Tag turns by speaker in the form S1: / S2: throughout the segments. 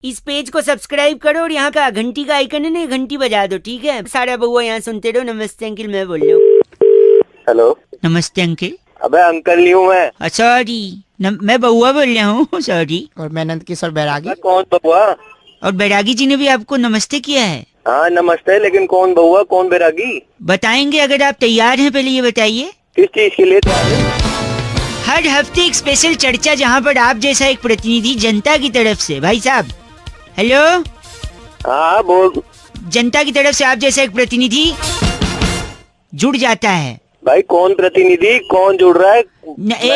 S1: इस पेज को सब्सक्राइब करो और यहाँ का घंटी का आइकन है ना, घंटी बजा दो, ठीक है? सारा बउआ यहाँ सुनते रहो। नमस्ते अंकिल, मैं बोल रहा हूँ।
S2: हेलो।
S1: नमस्ते अंकिल।
S2: अबे अंकल नहीं हूँ मैं।
S1: सॉरी, मैं बउआ बोल रहा हूँ। सॉरी।
S3: और मैं नंद किशोर बैरागी।
S2: कौन बउआ?
S1: और बैरागी जी ने भी आपको नमस्ते किया है।
S2: हाँ नमस्ते, लेकिन कौन बउआ कौन बैरागी?
S1: बताएंगे अगर आप तैयार हैं। पहले ये बताइए
S2: किस चीज के लिए तैयार है?
S1: हर हफ्ते एक स्पेशल चर्चा जहाँ पर आप जैसा एक प्रतिनिधि जनता की तरफ से, भाई साहब हेलो,
S2: हाँ बोल।
S1: जनता की तरफ से आप जैसा एक प्रतिनिधि जुड़ जाता है।
S2: भाई कौन प्रतिनिधि, कौन जुड़ रहा है?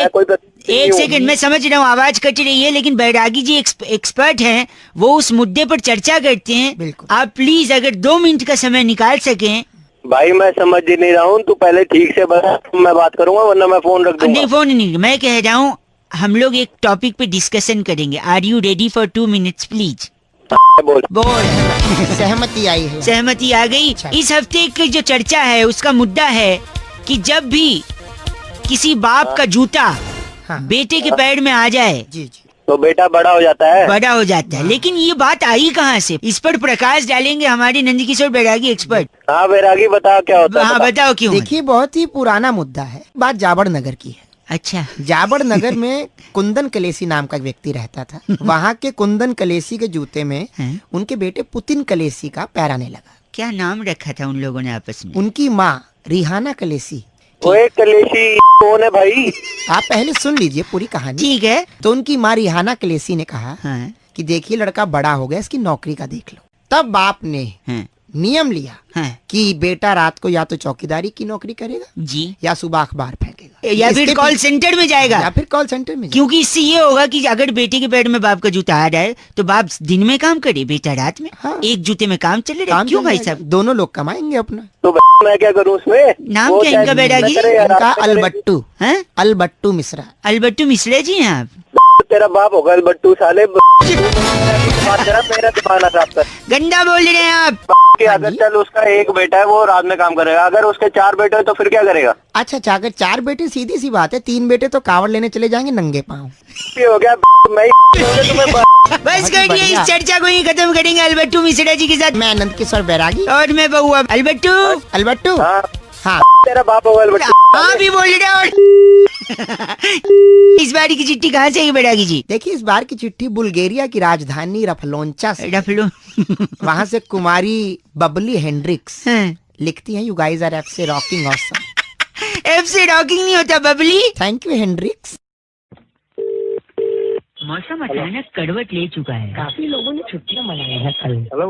S2: कोई
S1: एक सेकंड, मैं समझ रहा हूँ आवाज कट रही है, लेकिन बैरागी जी एक्सपर्ट हैं, वो उस मुद्दे पर चर्चा करते हैं। आप प्लीज अगर 2 मिनट का समय निकाल सकें।
S2: भाई मैं समझ ही नहीं रहा हूँ, तू पहले ठीक से बता, मैं बात करूंगा वरना मैं फोन रख दूंगा।
S1: नहीं फोन नहीं, मैं कह रहा हूँ हम लोग एक टॉपिक पे डिस्कशन करेंगे। Are you ready for 2 minutes please?
S2: बोल।
S3: सहमति आई है।
S1: सहमति आ गई। इस हफ्ते की जो चर्चा है उसका मुद्दा है कि जब भी किसी बाप का जूता बेटे के पैर में आ जाए
S3: जी जी,
S2: तो बेटा बड़ा हो जाता है।
S1: बड़ा हो जाता है। लेकिन ये बात आई कहाँ से? इस पर प्रकाश डालेंगे हमारे नंदकिशोर बैरागी एक्सपर्ट।
S2: हाँ बैरागी बता क्या होता है?
S1: हाँ बताओ क्यों।
S3: देखिए बहुत ही पुराना मुद्दा है। बात जाबड़ नगर की है।
S1: अच्छा।
S3: जाबड़ नगर में कुंदन कलेसी नाम का एक व्यक्ति रहता था। वहाँ के कुंदन कलेसी के जूते में उनके बेटे पुतिन कलेसी का पैर आने लगा।
S1: क्या नाम रखा था उन लोगों ने आपस में?
S3: उनकी माँ रिहाना कलेसी।
S2: ओए कलेसी कौन है भाई?
S3: आप पहले सुन लीजिए पूरी कहानी।
S1: ठीक है।
S3: तो उनकी माँ रिहाना कलेसी ने कहा कि देखिए लड़का बड़ा हो गया, इसकी नौकरी का देख लो। तब बाप ने नियम लिया कि बेटा रात को या तो चौकीदारी की नौकरी करेगा
S1: जी,
S3: या सुबह अखबार फेंकेगा,
S1: या फिर कॉल सेंटर में जाएगा,
S3: या फिर कॉल सेंटर में।
S1: क्योंकि इससे ये होगा कि अगर बेटे के पैर में बाप का जूता आ जाए तो बाप दिन में काम करे, बेटा रात में। एक जूते में काम चले रहे। क्यों भाई साहब?
S3: दोनों लोग कमाएंगे अपना।
S2: तो मैं क्या करूँ उसमें?
S1: नाम क्या इनका बैरागी?
S3: इनका अलबट्टू है, अलबट्टू मिश्रा।
S1: अलबट्टू मिश्रा जी हैं आप?
S2: तेरा बाप होगा अलबट्टू साले। मेरा दिमाग ना खराब कर।
S1: गंदा बोल रहे हैं आप।
S2: अगर चल उसका एक बेटा है वो रात में काम करेगा, अगर उसके 4 बेटे हैं तो फिर क्या करेगा?
S3: अच्छा अगर 4 बेटे सीधी सी बात है, 3 बेटे तो कावड़ लेने चले जाएंगे नंगे पाँव।
S2: हो गया मैं तुम्हें
S1: बस करिए, इस चर्चा को ही खत्म करेंगे अलबट्टू मिश्रा जी के साथ।
S3: मैं नंद किशोर बैरागी
S1: और मैं बउआ अलबट्टू।
S2: हाँ तेरा बाप होगा अलबट्टू।
S1: हाँ भी बोल रहे। और इस बार की चिट्ठी कहाँ से आई बैरागी जी?
S3: देखिए इस बार की चिट्ठी बुल्गारिया की राजधानी रफलोंचा से। वहाँ से कुमारी बबली हेंड्रिक्स लिखती हैं, यू गाइस आर एफ से रॉकिंग ऑसम।
S1: एफ से रॉकिंग नहीं होता बबली।
S3: Thank you Hendricks.
S1: मौसम अचानक करवट ले चुका है।
S3: काफी लोगों ने छुट्टियां मनाई है कल।
S2: हेलो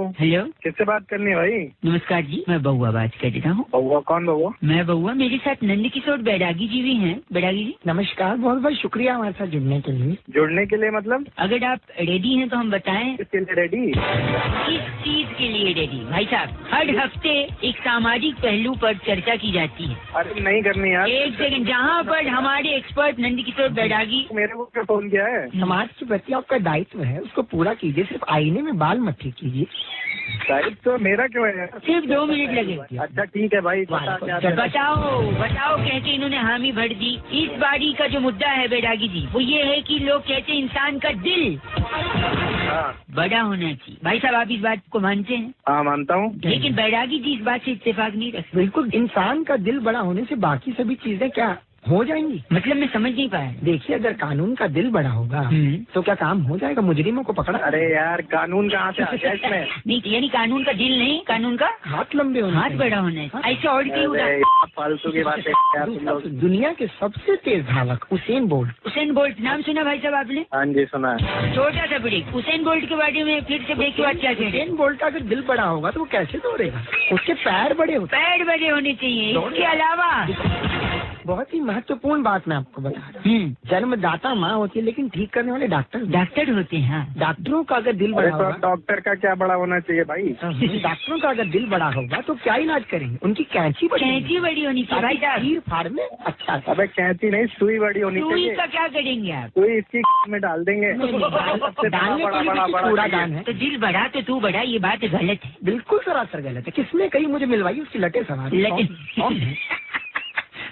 S2: किससे बात करनी है भाई?
S1: नमस्कार जी, मैं बउआ बात कर रहा हूँ।
S2: बउआ कौन बउआ?
S1: मैं बउआ, मेरे साथ नंदकिशोर बैरागी जी भी हैं। बैरागी जी
S3: नमस्कार, बहुत बहुत शुक्रिया हमारे साथ जुड़ने के लिए।
S2: जुड़ने के लिए मतलब?
S1: अगर आप रेडी हैं तो हम बताएं।
S2: किसके लिए रेडी?
S1: किस चीज के लिए रेडी? भाई साहब, हर हफ्ते एक सामाजिक पहलू पर चर्चा की जाती है।
S2: अरे नहीं करनी यार।
S1: एक सेकंड, जहाँ पर हमारे एक्सपर्ट नंदकिशोर बैरागी।
S2: मेरे को क्या फोन किया है?
S3: समाज के प्रति आपका दायित्व है, उसको पूरा कीजिए। सिर्फ आईने में बाल मत ठीक कीजिए।
S2: दायित्व तो मेरा क्यों है?
S1: सिर्फ 2 मिनट लगे।
S2: अच्छा ठीक है भाई,
S1: बताओ कैसे इन्होंने हामी भर दी। इस बारी का जो मुद्दा है बैरागी जी, वो ये है कि लोग कहते हैं इंसान का दिल बड़ा होना चाहिए। भाई साहब, आप इस बात को मानते हैं?
S2: हाँ मानता हूँ।
S1: लेकिन बैरागी जी इस बात से इत्तेफाक नहीं रखते।
S3: बिल्कुल, इंसान का दिल बड़ा होने से बाकी सभी चीजें क्या हो जाएंगी?
S1: मतलब मैं समझ नहीं पाया।
S3: देखिए अगर कानून का दिल बड़ा होगा तो क्या काम हो जाएगा? मुजरिमों को पकड़ा।
S2: अरे यार कानून कहाँ से आ गया इसमें?
S1: नहीं यानी कानून का दिल नहीं, कानून का
S3: हाथ लंबे होने
S1: हाथ बड़ा होना है। ऐसे और
S2: फालतू की बात।
S3: दुनिया के सबसे तेज धावक उसेन बोल्ट।
S1: उसेन बोल्ट नाम सुना भाई साहब आपने?
S2: हाँ जी सुना है।
S1: छोटा सा ब्रेक। उसेन बोल्ट के बारे में फिर से ब्रेक के बाद क्या कहें?
S3: उसेन बोल्ट का अगर दिल बड़ा होगा तो वो कैसे दौड़ेगा? उसके पैर बड़े होते।
S1: पैर बड़े होने चाहिए। इसके अलावा
S3: बहुत ही महत्वपूर्ण बात मैं आपको बता रहा हूँ। जन्मदाता माँ होती है, लेकिन ठीक करने वाले डॉक्टर होते हैं। डॉक्टरों का अगर दिल बड़ा होगा,
S2: डॉक्टर का क्या बड़ा होना चाहिए भाई?
S3: डॉक्टरों का अगर दिल बड़ा होगा तो क्या इलाज करेंगे? उनकी कैंची
S1: बड़ी होनी चाहिए भाई साहब।
S3: तीर फाड़ में अच्छा।
S2: अबे कैंची नहीं, सुई बड़ी होनी चाहिए।
S1: सुई का क्या करेंगे आप?
S2: सुई इसकी में डाल देंगे।
S3: कूड़ादान है
S1: तो दिल बड़ा तो तू बड़ा, ये बात गलत है।
S3: बिल्कुल सरासर गलत है। किसने कही? मुझे मिलवाई उसकी लटे सवार।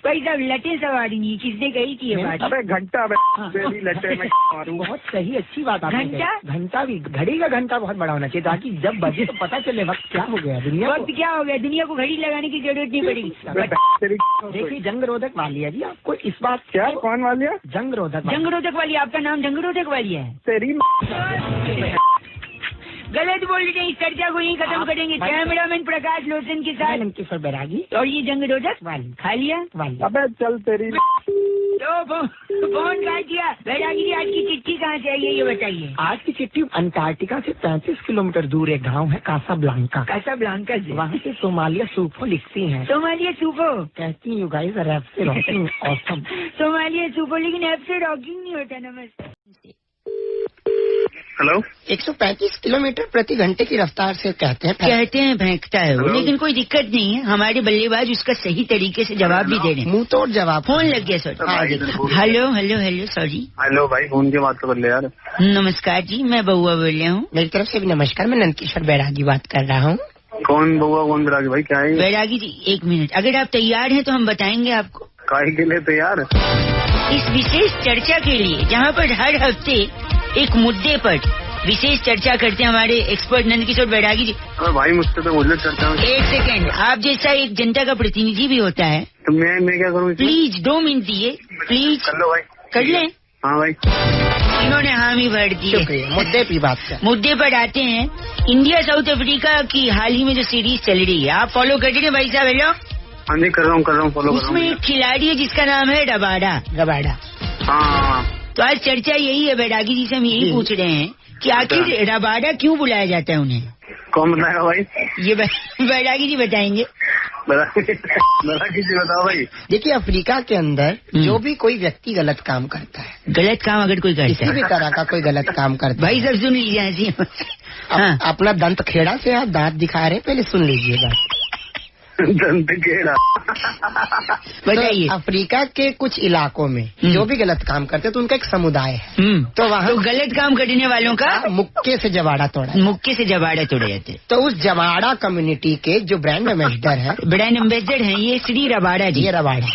S1: भाई साहब लटे सवारी नहीं, किसने कही थी ये बात?
S2: अबे घंटा मेरी लटे में मारूं।
S3: बहुत सही, अच्छी बात आपने
S1: घंटा?
S3: कही। घंटा भी, घड़ी का घंटा बहुत बड़ा होना चाहिए ताकि जब बजे तो पता चले वक्त क्या हो गया दुनिया को।
S1: वक्त क्या हो गया? दुनिया को घड़ी लगाने की जरूरत नहीं पड़ेगी।
S3: देखिए जंग रोधक वाली है जी, आपको इस बात
S2: क्या कौन वाली है?
S3: जंग रोधक
S1: जंग रोधक वाली, आपका नाम जंग रोधक वाली है?
S2: तेरी
S1: गलत बोल रहे हैं, इस चर्चा को यही खत्म करेंगे। कैमरामैन प्रकाश लोचन के साथ
S3: किशोर बैरागी
S1: और ये जंग रोधक
S3: वाली
S1: खा लिया
S3: वाली।
S2: अबे चल तेरी
S1: तो फोन काट दिया। बैरागी जी आज की चिट्ठी कहाँ से आई है ये बताइए।
S3: आज की चिट्ठी अंटार्कटिका से 35 किलोमीटर दूर एक गांव है कासाब्लांका।
S1: कासाब्लांका से।
S3: वहाँ से सोमालिया सूफो लिखती हैं।
S1: सोमालिया सूफो
S3: कहती you guys are absolutely rocking awesome.
S1: सोमालिया सूफो, लेकिन ऐप से रॉकिंग नहीं होता। नमस्ते।
S2: हेलो
S3: 135 किलोमीटर प्रति घंटे की रफ्तार से कहते हैं
S1: फेंकता है वो, लेकिन कोई दिक्कत नहीं है। हमारे बल्लेबाज उसका सही तरीके से जवाब भी दे रहे हैं।
S3: मुंह तोड़ जवाब।
S1: फोन लग गया sir. Hello hello hello, sorry.
S2: Hello भाई, फोन की बात कर ले यार।
S1: नमस्कार जी, मैं बउआ बोल रहा हूँ।
S3: मेरी तरफ से भी नमस्कार, मैं नंदकिशोर बैरागी बात कर रहा हूँ।
S2: कौन बउआ कौन बैरागी भाई, क्या है?
S1: बैरागी जी एक मिनट, अगर आप तैयार हैं तो हम बताएंगे आपको।
S2: काहे के लिए तैयार?
S1: इस विशेष चर्चा के लिए जहाँ पर हर हफ्ते एक मुद्दे पर विशेष चर्चा करते हैं हमारे एक्सपर्ट नंदकिशोर बैरागी जी।
S2: अरे भाई मुझसे तो मुझे चर्चा में।
S1: एक सेकेंड, आप जैसा एक जनता का प्रतिनिधि भी होता है।
S2: तो मैं क्या करूँ?
S1: प्लीज 2 मिनट दिए, प्लीज
S2: कर लो भाई।
S1: कर लें।
S2: हाँ भाई,
S1: इन्होंने हामी भर दी है।
S3: मुद्दे की बात कर।
S1: मुद्दे पर आते हैं। इंडिया साउथ अफ्रीका की हाल ही में जो सीरीज चल रही है, आप फॉलो कर रहे हैं भाई साहब? हेलो,
S2: हाँ जी कर रहा हूँ फॉलो कर रहा हूँ।
S1: उसमें एक खिलाड़ी है जिसका नाम है रबाडा।
S2: हाँ
S1: तो आज चर्चा यही है, बैरागी जी से हम यही पूछ रहे हैं कि आखिर रबाडा क्यों बुलाया जाता है उन्हें?
S2: कौन बताएगा भाई?
S1: ये बैरागी जी बताएंगे।
S2: बैरागी जी बताओ भाई।
S3: देखिए अफ्रीका के अंदर जो भी कोई व्यक्ति गलत काम करता है,
S1: गलत काम अगर कोई करता
S3: किसी भी तरह का कोई गलत काम करता
S1: भाई सब सुन लीजिए ऐसी।
S3: हाँ। अपना दंत खेड़ा से आप दांत दिखा रहे हैं, पहले सुन लीजिएगा।
S2: दंत खेड़ा
S1: बताइए।
S3: तो अफ्रीका के कुछ इलाकों में जो भी गलत काम करते हैं तो उनका एक समुदाय है। तो वहाँ
S1: तो गलत काम करने वालों का
S3: मुक्के से जबाड़ा तोड़ा
S1: तोड़े जाते।
S3: तो उस जबाड़ा कम्युनिटी के जो ब्रांड एम्बेसडर है,
S1: ये श्री रबाडा जी।
S3: ये रबाडा।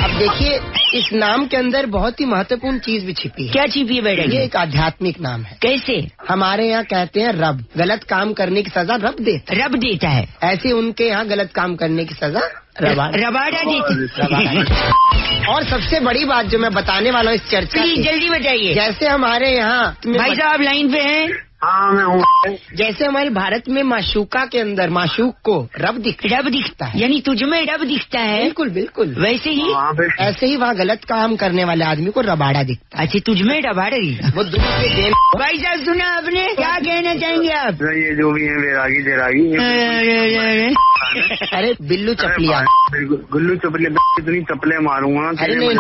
S3: अब देखिए इस नाम के अंदर बहुत ही महत्वपूर्ण चीज भी छिपी है।
S1: क्या छिपी है बैरागी?
S3: ये एक आध्यात्मिक नाम है।
S1: कैसे?
S3: हमारे यहाँ कहते हैं रब, गलत काम करने की सजा रब देता है। ऐसे उनके यहाँ गलत काम करने की सजा रबाडा देता। और सबसे बड़ी बात जो मैं बताने वाला हूँ इस चर्चा की,
S1: जल्दी बताइए।
S3: जैसे हमारे यहाँ
S1: भाई साहब लाइन पे हैं।
S2: हाँ मैं हूँ।
S3: जैसे हमारे भारत में माशूका के अंदर माशूक को रब दिखता है,
S1: यानी तुझमें रब दिखता है।
S3: बिल्कुल बिल्कुल
S1: वैसे ही
S3: ऐसे ही वहाँ गलत काम करने वाले आदमी को रबाड़ा दिखता है।
S1: अच्छा, तुझमें रबाड़ा दिखता
S3: वो दूर के गेम।
S1: भाई साहब सुना आपने? क्या कहना चाहेंगे आप?
S2: ये जो भी है बैरागी
S3: अरे बिल्लू चपलिया,
S2: गुल्लू चपलिया, इतनी चपले मारूंगा।
S3: अरे नहीं।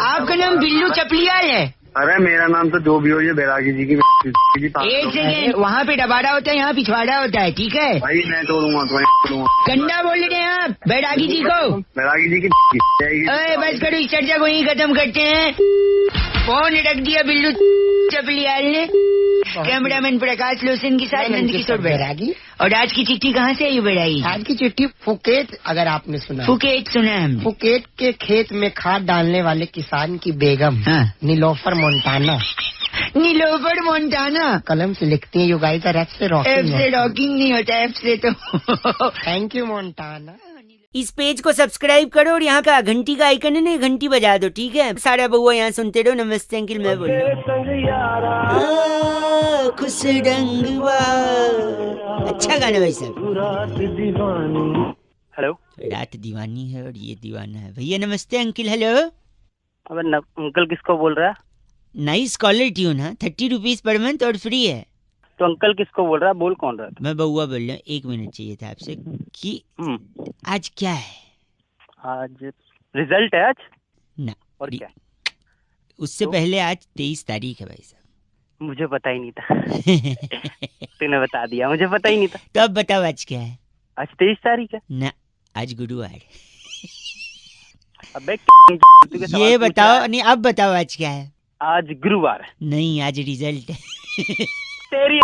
S1: आपका नाम बिल्लू चपलियाल है?
S2: अरे मेरा नाम तो जो भी हो, ये बैरागी जी की।
S1: एक सेकेंड, वहाँ पे डबाड़ा होता है, यहाँ पिछवाड़ा होता है, ठीक है
S2: भाई? मैं तोड़ूंगा तो
S1: गंदा बोल रहे हैं आप बैरागी जी को।
S2: बैरागी जी की
S1: बस करो, इस चर्चा को यही खत्म करते हैं। फोन रख दिया बिल्लू चपलियाल ने। कैमरामैन प्रकाश लोचन के साथ नंदकिशोर बैरागी। और आज की चिट्ठी कहाँ से आई बैरागी?
S3: आज की चिट्ठी फुकेट, अगर आपने सुना।
S1: फुकेट सुना है हमने।
S3: फुकेट के खेत में खाद डालने वाले किसान की बेगम नीलोफर मोन्टाना कलम से लिखती है, यू गाइस आर एफ से
S1: रॉकिंग नहीं होता, एफ से तो।
S3: Thank you Montana.
S1: इस पेज को सब्सक्राइब करो और यहाँ का घंटी का आइकन है ना, घंटी बजा दो, ठीक है? सारा बउआ यहाँ सुनते रहो। नमस्ते अंकिल, मैं बोल रहा हूँ। खुश रंगवा, अच्छा गाना भाई साहब।
S2: हेलो,
S1: रात दीवानी है और ये दीवाना है। भैया नमस्ते अंकिल। हेलो।
S2: अब अंकल किसको बोल रहा है?
S1: नाइस कॉलर ट्यून है, 30 रुपीज पर मंथ और फ्री है।
S2: तो अंकल किसको बोल रहा है? बोल कौन रहा है?
S1: मैं बउआ बोल रहा हूँ। 1 मिनट चाहिए था आपसे कि आज क्या है?
S2: आज रिजल्ट है आज
S1: ना,
S2: और क्या?
S1: उससे तो? पहले आज 23 तारीख है भाई साहब।
S2: मुझे पता ही नहीं था। तूने बता दिया, मुझे पता ही नहीं था।
S1: तो अब बताओ आज क्या है?
S2: आज 23 तारीख है
S1: ना, आज गुरुवार।
S2: अबे
S1: ये बताओ, नहीं अब बताओ आज क्या है?
S2: आज गुरुवार
S1: नहीं, आज रिजल्ट है।
S2: तेरी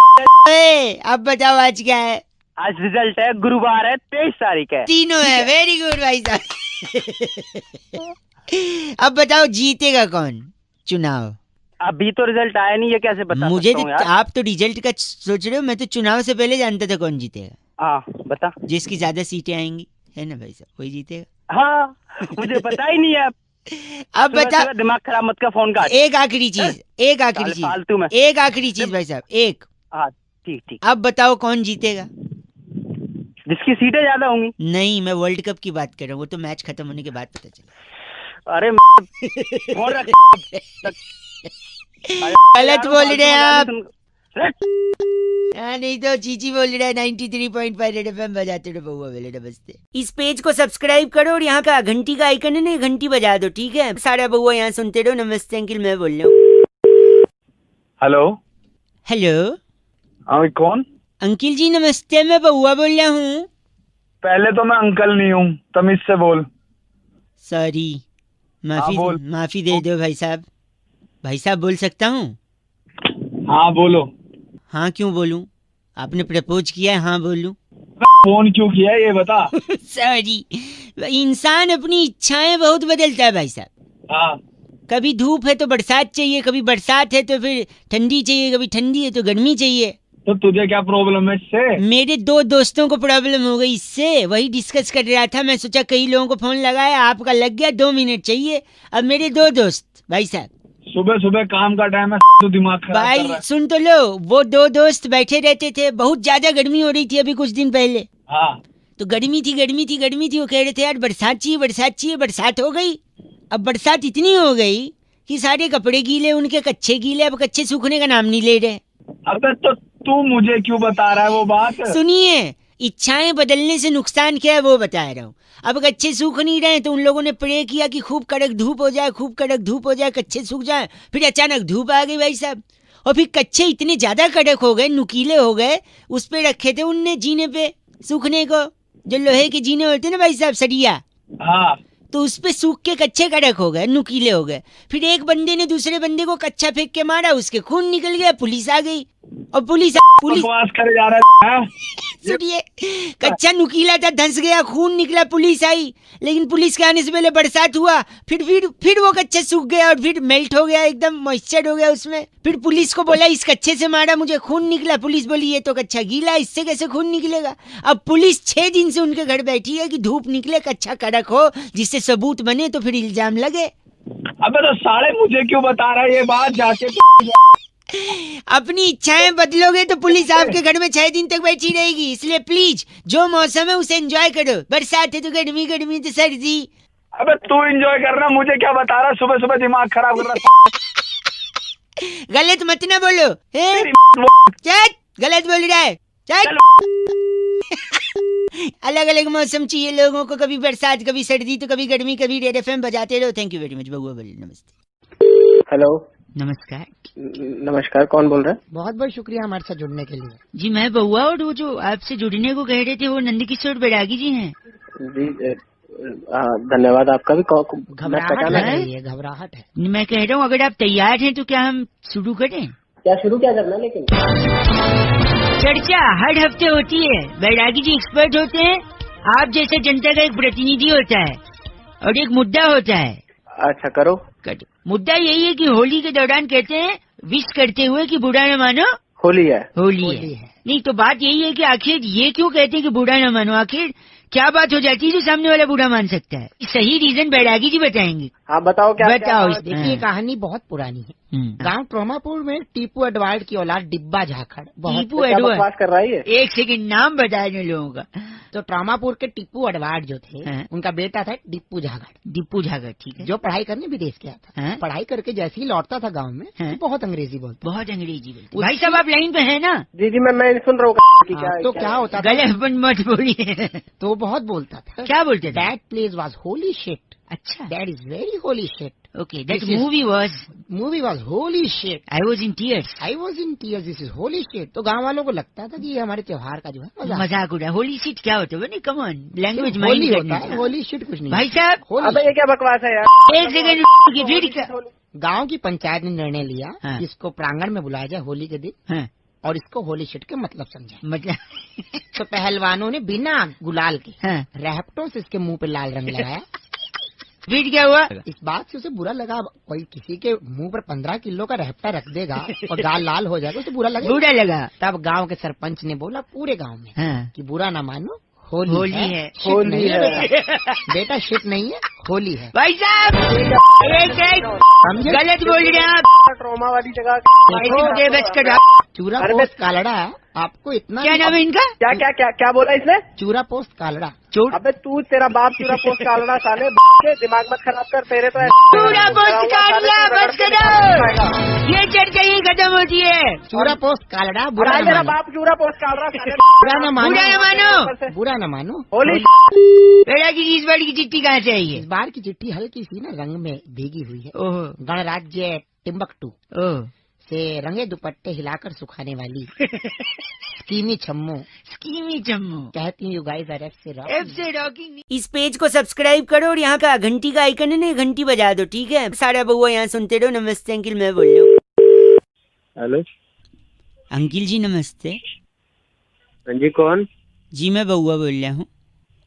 S1: अब बताओ आज क्या है?
S2: आज रिजल्ट है, गुरुवार है, 23 तारीख है।
S1: तीनों है। वेरी गुड भाई साहब। अब बताओ जीतेगा कौन चुनाव?
S2: अभी तो रिजल्ट आया नहीं है, कैसे बता
S1: मुझे
S2: सकता हूँ यार?
S1: आप तो रिजल्ट का सोच रहे हो, मैं तो चुनाव से पहले जानता था कौन जीतेगा।
S2: हाँ बता।
S1: जिसकी ज्यादा सीटें आएंगी, है ना भाई साहब, वही जीतेगा।
S2: हाँ मुझे पता ही नहीं है।
S1: अब बता,
S2: दिमाग खराब मत कर, फोन काट।
S1: एक आखिरी चीज, एक आखिरी
S2: फालतू में।
S1: चीज, एक आखिरी चीज भाई साहब, एक।
S2: हाँ ठीक।
S1: अब बताओ कौन जीतेगा?
S2: जिसकी सीटें ज्यादा होंगी।
S1: नहीं, मैं वर्ल्ड कप की बात कर रहा हूँ, वो तो मैच खत्म होने के बाद पता चला।
S2: अरे फोन रख।
S1: गलत बोल रहे हैं आप। नहीं तो चीची बोल रहा है। 93.5 रेड एफएम बजाते रहो बउआ वेले नमस्ते। इस पेज को सब्सक्राइब करो और यहाँ का घंटी का आइकन है ना, घंटी बजा दो, ठीक है? सारा बउआ यहाँ सुनते रहो। नमस्ते अंकिल, मैं बोल रहा हूँ।
S4: हेलो
S1: हेलो
S4: हाँ, कौन?
S1: अंकिल जी नमस्ते, मैं बउआ बोल रहा हूँ।
S4: पहले तो मैं अंकल नहीं हूँ, तमीज से बोल।
S1: सॉरी,
S4: बोल।
S1: माफी दे दो भाई साहब। भाई साहब बोल सकता हूँ?
S4: हाँ बोलो।
S1: हाँ क्यों बोलूं? आपने प्रपोज किया है, हाँ बोलूं?
S4: फोन क्यों किया ये बता।
S1: सॉरी, इंसान अपनी इच्छाएं बहुत बदलता है भाई साहब।
S4: हाँ
S1: कभी धूप है तो बरसात चाहिए, कभी बरसात है तो फिर ठंडी चाहिए, कभी ठंडी है तो गर्मी चाहिए।
S4: तो तुझे क्या प्रॉब्लम है इससे?
S1: मेरे 2 दोस्तों को प्रॉब्लम हो गई इससे, वही डिस्कस कर रहा था। मैं सोचा कई लोगों को फोन लगाया, आपका लग गया, 2 मिनट चाहिए। अब मेरे 2 दोस्त भाई साहब,
S4: सुबह सुबह काम का टाइम है तो दिमाग खराब कर रहा
S1: भाई
S4: है।
S1: सुन तो लो, वो 2 दोस्त बैठे रहते थे। बहुत ज्यादा गर्मी हो रही थी अभी कुछ दिन पहले।
S4: हाँ
S1: तो गर्मी थी। वो कह रहे थे यार बरसात चाहिए। बरसात हो गई। अब बरसात इतनी हो गई कि सारे कपड़े गीले, उनके कच्चे गीले। अब कच्चे सूखने का नाम नहीं ले रहे।
S4: अबे तो तू मुझे क्यों बता रहा है वो बात?
S1: सुनिए, इच्छाएं बदलने से नुकसान क्या है वो बता रहा हूँ। अब कच्चे सूख नहीं रहे तो उन लोगों ने प्रे किया कि खूब कड़क धूप हो जाए, कच्चे सूख जाए। फिर अचानक धूप आ गई भाई साहब, और फिर कच्चे इतने ज्यादा कड़क हो गए, नुकीले हो गए। उस पे रखे थे उनने जीने पे सूखने को, जो लोहे के जीने होते ना भाई साहब, सरिया।
S4: हाँ
S1: तो उस पे सूख के कच्चे कड़क हो गए, नुकीले हो गए। फिर एक बंदे ने दूसरे बंदे को कच्चा फेंक के मारा, उसके खून निकल गया। पुलिस आ गई और पुलिस
S4: बकवास करे जा रहा है।
S1: सुनिए, कच्चा नुकीला था, धंस गया, खून निकला, पुलिस आई। लेकिन पुलिस के आने से पहले बरसात हुआ, फिर वो कच्चा सूख गया और फिर मेल्ट हो गया, एकदम मॉइस्चर हो गया उसमें। फिर पुलिस को बोला इस कच्चे से मारा, मुझे खून निकला। पुलिस बोली ये तो कच्चा गीला, इससे कैसे खून निकलेगा? अब पुलिस 6 दिन से उनके घर बैठी है कि धूप निकले, कच्चा कड़क हो, जिससे सबूत बने तो फिर इल्जाम लगे।
S4: अबे तो साले मुझे क्यों बता रहा है ये बात? जाके
S1: अपनी इच्छाएं बदलोगे तो पुलिस आपके घर में 6 दिन तक बैठी रहेगी। इसलिए प्लीज जो मौसम है उसे एंजॉय करो। बरसात है तो गर्मी तो सर्दी।
S4: अबे तू एंजॉय करना, मुझे क्या बता रहा? सुबह सुबह दिमाग खराब कर रहा।
S1: गलत मत ना बोलो, चल गलत बोल रहा है, चल। अलग अलग मौसम चाहिए लोगों को, कभी बरसात, कभी सर्दी, तो कभी गर्मी, कभी रेड एफएम बजाते रहो। थैंक यू वेरी मच बउआ बोले नमस्ते।
S3: हेलो
S1: नमस्कार।
S3: नमस्कार, कौन बोल रहा है? बहुत बहुत शुक्रिया हमारे साथ जुड़ने के लिए।
S1: जी मैं बउआ, और वो जो आपसे जुड़ने को कह रहे थे वो नंदकिशोर बैरागी जी हैं।
S3: जी धन्यवाद आपका भी।
S1: घबराहट है। मैं कह रहा हूँ अगर आप तैयार हैं तो क्या हम शुरू करें?
S3: क्या शुरू क्या करना? लेकिन
S1: चर्चा हर हफ्ते होती है। बैरागी जी एक्सपर्ट होते हैं, आप जैसे जनता का एक प्रतिनिधि होता है और एक मुद्दा होता है।
S3: अच्छा करो।
S1: मुद्दा यही है कि होली के दौरान कहते हैं विश करते हुए कि बुरा न मानो होली है। नहीं तो बात यही है कि आखिर ये क्यों कहते हैं कि बुरा न मानो? आखिर क्या बात हो जाती है जो सामने वाला बुरा मान सकता है? सही रीजन बैरागी जी बताएंगे।
S3: हाँ बताओ क्या?
S1: बताओ।
S3: देखिए कहानी बहुत पुरानी है। गांव ट्रोमापुर में टीपू एडवर्ड की औलाद डिब्बा झाखड़।
S1: टीपू एडवर्ड
S3: कर रही है?
S1: एक सेकंड, नाम बताए इन लोगों का।
S3: तो ट्रोमापुर के टीपू एडवर्ड जो थे, उनका बेटा था डिप्पू झाखड़। ठीक है। जो पढ़ाई करने विदेश गया था। पढ़ाई करके जैसे ही लौटता था गाँव में, बहुत अंग्रेजी बोलता। भाई
S1: साहब आप लाइन पे है ना?
S3: जी मैं सुन रहा हूँ। तो क्या होता था?
S1: गलत मत बोलिए।
S3: तो बहुत बोलता था।
S1: क्या बोलते थे?
S3: That place was holy shit.
S1: अच्छा,
S3: that is very holy shit.
S1: Okay, that movie was
S3: holy shit.
S1: I was in tears.
S3: This is holy shit. तो गांव वालों को लगता था कि ये हमारे त्योहार का जो है
S1: मजाक उड़ा। होली शिट क्या होता है? कम ऑन, लैंग्वेज
S3: होली होता है। होली शिट कुछ नहीं
S1: भाई साहब।
S3: अबे ये क्या बकवास है यार?
S1: एक सेकंड।
S3: गांव की पंचायत ने निर्णय लिया कि इसको प्रांगण में बुलाया जाए होली के दिन। और इसको होली शिट के मतलब समझा। मतलब तो पहलवानों ने बिना गुलाल के रहपटों से इसके मुंह पे लाल रंग लगाया।
S1: फिर क्या हुआ?
S3: इस बात से उसे बुरा लगा, कोई किसी के मुंह पर 15 किलो का रहपटा रख देगा और गाल लाल हो जाएगा, उसे बुरा लगा। तब गांव के सरपंच ने बोला पूरे गांव में कि बुरा ना मानो, होली है। होली है बेटा, शिट नहीं है, होली है।
S1: भाई साहब गलत बोल रहे हैं आप।
S2: ट्रॉमा वाली जगह
S3: चूरा पोस्ट कालड़ा, आपको इतना
S1: क्या नाम है इनका?
S2: क्या क्या क्या क्या बोला इसने?
S3: चूरा पोस्ट कालड़ा।
S2: अबे तू, तेरा बाप चूरा पोस्ट कालड़ा साले, दिमाग मत खराब कर, तेरे तो
S1: चूरा पोस्ट कालड़ा बस करो, ये चर्चा ही खत्म होती है।
S3: चूरा पोस्ट कालड़ा बुरा न
S2: तेरा
S3: मानो,
S2: बाप चूरा पोस्ट कालड़ा साले,
S3: बुरा न मानो, बुरा न मानो।
S2: होली
S1: बेटा की इस बार की चिट्ठी कहाँ से आई है?
S3: इस बार की चिट्ठी हल्की सी ना रंग में भीगी हुई है।
S1: ओह,
S3: गणराज्य टिम्बकटू
S1: ओह,
S3: से रंगे दुपट्टे हिलाकर सुखाने वाली स्कीमी छम्मू कहती हूँ, यू गाइस आर एफ से
S1: रॉकिंग। इस पेज को सब्सक्राइब करो और यहाँ का घंटी का आइकन है ना, घंटी बजा दो, ठीक है? सारा बउआ यहाँ सुनते रहो। नमस्ते अंकिल, मैं बोल रहा हूँ।
S2: हेलो
S1: अंकिल जी नमस्ते।
S2: हाँ जी, कौन?
S1: जी मैं बउआ बोल रहा हूँ,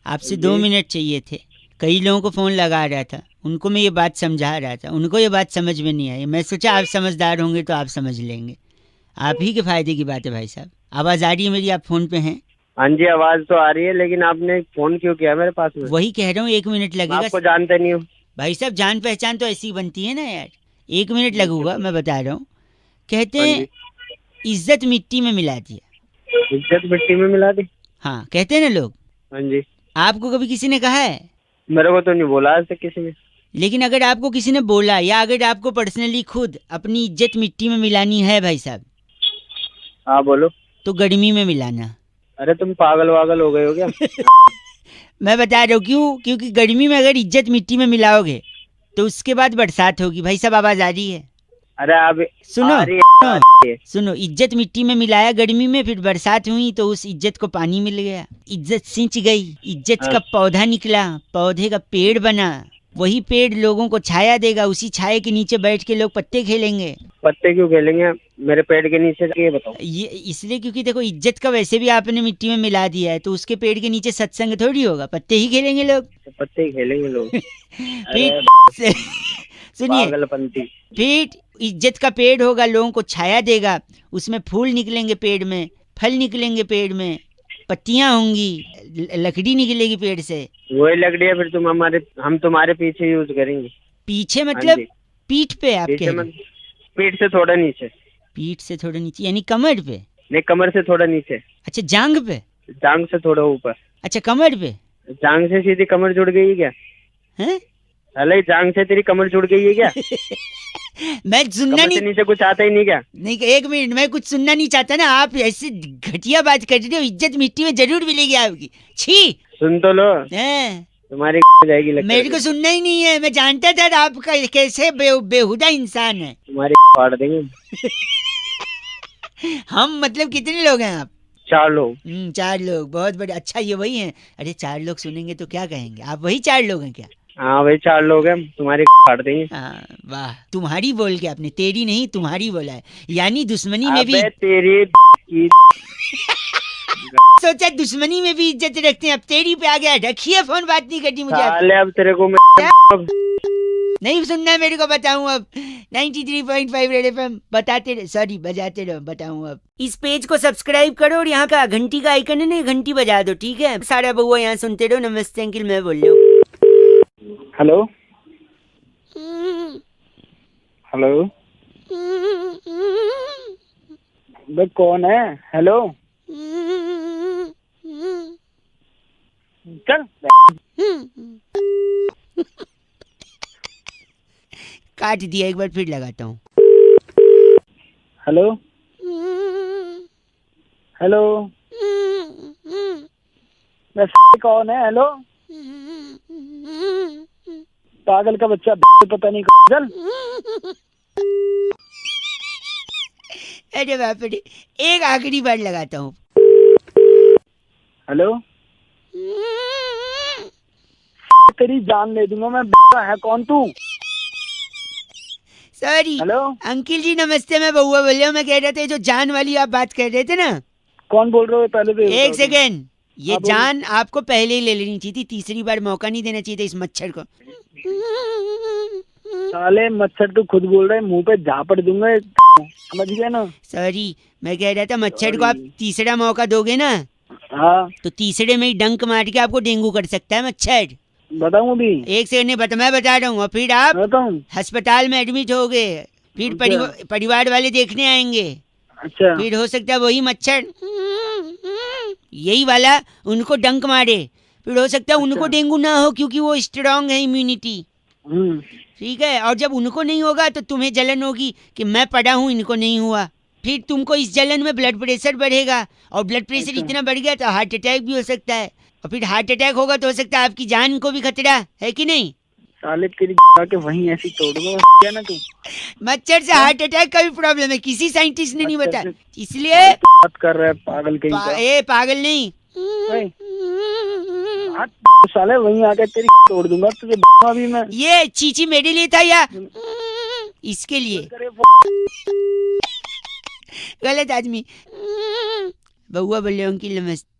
S1: आपसे 2 मिनट चाहिए थे। कई लोगों को फोन लगा रहा था, उनको मैं ये बात समझा रहा था, उनको ये बात समझ में नहीं आई। मैं सोचा आप समझदार होंगे तो आप समझ लेंगे। आप ही के फायदे की बात है भाई साहब। आवाज आ रही है मेरी? आप फोन पे हैं?
S2: हाँ जी, आवाज तो आ रही है, लेकिन आपने फोन क्यों किया मेरे पास में?
S1: वही कह रहा हूँ, 1 मिनट लगेगा।
S2: आपको जानते नहीं हूँ
S1: भाई साहब, जान पहचान तो ऐसी बनती है ना यार। 1 मिनट लगूगा, मैं बता रहा हूँ। कहते हैं इज्जत मिट्टी में मिला दिया।
S2: इज्जत मिट्टी में मिला दी?
S1: हाँ, कहते हैं ना लोग।
S2: हाँ जी।
S1: आपको कभी किसी ने कहा है?
S2: मेरे को तो नहीं बोला आज तक किसी ने।
S1: लेकिन अगर आपको किसी ने बोला, या अगर आपको पर्सनली खुद अपनी इज्जत मिट्टी में मिलानी है भाई साहब,
S2: हाँ बोलो।
S1: तो गर्मी में मिलाना।
S2: अरे तुम पागल वागल हो गए हो क्या?
S1: मैं बता रहा हूँ क्यों, क्योंकि गर्मी में अगर इज्जत मिट्टी में मिलाओगे तो उसके बाद बरसात होगी। भाई साहब आवाज आ रही है?
S2: अरे आप
S1: सुनो, इज्जत मिट्टी में मिलाया गर्मी में, फिर बरसात हुई तो उस इज्जत को पानी मिल गया, इज्जत सिंच गई, इज्जत का पौधा निकला, पौधे का पेड़ बना, वही पेड़ लोगों को छाया देगा, उसी छाया के नीचे बैठ के लोग पत्ते खेलेंगे।
S2: पत्ते क्यों खेलेंगे मेरे पेड़ के नीचे, ये बताओ? ये
S1: इसलिए क्योंकि देखो, इज्जत का वैसे भी आपने मिट्टी में मिला दिया है, तो उसके पेड़ के नीचे सत्संग थोड़ी होगा, पत्ते ही खेलेंगे लोग।
S2: पत्ते ही खेलेंगे लोग।
S1: सुनिए, पेड़ इज्जत का पेड़ होगा, लोगों को छाया देगा, उसमें फूल निकलेंगे पेड़ में, फल निकलेंगे पेड़ में, पत्तियां होंगी, लकड़ी निकलेगी पेड़ से।
S2: वही लकड़ी है फिर हम तुम्हारे पीछे यूज करेंगे।
S1: पीछे मतलब पीठ पे? आप
S2: पीठ से थोड़ा नीचे।
S1: पीठ से थोड़ा नीचे यानी कमर पे?
S2: नहीं, कमर से थोड़ा नीचे।
S1: अच्छा, जांग पे?
S2: जांग से थोड़ा ऊपर।
S1: अच्छा, कमर पे?
S2: जांग से सीधी कमर जुड़ गई है क्या?
S1: हैं?
S2: अरे जांग से तेरी कमर जुड़ गई है क्या?
S1: मैं सुनना नहीं,
S2: नीचे कुछ आता ही नहीं क्या?
S1: नहीं, 1 मिनट, मैं कुछ सुनना नहीं चाहता ना। आप ऐसे घटिया बात कर रहे हो। इज्जत मिट्टी में जरूर मिलेगी आपकी। छी,
S2: सुन तो लो, तुम्हारी जाएगी लगता है।
S1: मेरे को सुनना ही नहीं है। मैं जानता था आपका कैसे बेहुदा इंसान है।
S2: तुम्हारी फाड़ देंगे।
S1: हम मतलब कितने लोग हैं आप?
S2: 4 लोग।
S1: 4 लोग, बहुत बड़े। अच्छा, ये वही हैं? अरे 4 लोग सुनेंगे तो क्या कहेंगे? आप वही 4 लोग हैं क्या?
S2: हाँ वही 4 लोग हैं, तुम्हारी फाड़ देंगे।
S1: वाह, तुम्हारी बोल के आपने तेरी नहीं तुम्हारी बोला है, यानी दुश्मनी में भी
S2: तेरी की
S1: सोचा दुश्मनी में भी इज्जत रखते हैं। अब तेरी पे आ गया। रखिए फोन, बात नहीं करनी मुझे।
S2: अब तेरे को
S1: नहीं सुनना है मेरे को, बताऊं अब। 93.5 रेड एफएम बजाते रहो, बताऊं अब। इस पेज को सब्सक्राइब करो और यहाँ का घंटी का आइकन है ना, घंटी बजा दो, ठीक है? सारा बउआ यहाँ सुनते रहो। नमस्ते अंकिल, मैं बोल रहा हूँ।
S2: हेलो हेलो, बे कौन है? हेलो चल।
S1: काट दिया, एक बार फिर लगाता हूँ।
S2: हेलो हेलो, कौन है? हेलो, पागल का बच्चा, पता नहीं। चल।
S1: अरे बाप रे, एक आखिरी बार लगाता हूँ।
S2: हेलो, तेरी जान ले दूंगा मैं। है कौन तू?
S1: सॉरी
S4: हेलो
S1: अंकिल जी नमस्ते, मैं बउआ बोल रहा हूँ। मैं कह रहा था जो जान वाली आप बात कर रहे थे ना।
S4: कौन बोल रहे हो पहले तो
S1: एक सेकेंड, ये
S4: हाँ, बोलो।
S1: जान आपको पहले ही ले लेनी चाहिए थी, तीसरी बार मौका नहीं देना चाहिए था इस मच्छर को।
S4: साले मच्छर तो खुद बोल रहे मुंह पे झापड़ दूंगा समझ गया ना।
S1: सॉरी, मैं कह रहा था मच्छर को आप तीसरा मौका दोगे ना
S4: हाँ
S1: तो तीसरे में ही डंक मार के आपको डेंगू कर सकता है मच्छर।
S4: बताऊं अभी?
S1: एक सेकंड नहीं मैं बता रहा हूँ। और फिर आप
S4: बताऊं?
S1: अस्पताल में एडमिट हो गए, फिर परिवार वाले देखने आएंगे,
S4: अच्छा
S1: फिर हो सकता है वही मच्छर यही वाला उनको डंक मारे, फिर हो सकता है उनको डेंगू ना हो क्योंकि वो स्ट्रांग है इम्यूनिटी। ठीक है, और जब उनको नहीं होगा तो तुम्हें जलन होगी कि मैं पड़ा हूँ इनको नहीं हुआ, फिर तुमको इस जलन में ब्लड प्रेशर बढ़ेगा, और ब्लड प्रेशर इतना बढ़ गया तो हार्ट अटैक भी हो सकता है, और फिर हार्ट अटैक होगा तो हो सकता है आपकी जान को भी खतरा है कि नहीं।
S4: साले तेरी के वहीं ऐसी तोड़ दूंगा क्या ना तू।
S1: मच्छर से हार्ट अटैक का भी प्रॉब्लम है, किसी साइंटिस्ट ने नहीं बताया, इसलिए
S4: बात कर रहा है पागल कहीं का।
S1: ए पागल नहीं,
S4: साले वहीं आके तेरी तोड़ दूंगा तुझे अभी मैं।
S1: ये चीची मेरे लिए था या इसके लिए? गलत आदमी। बउआ बोले अंकिल नमस्ते।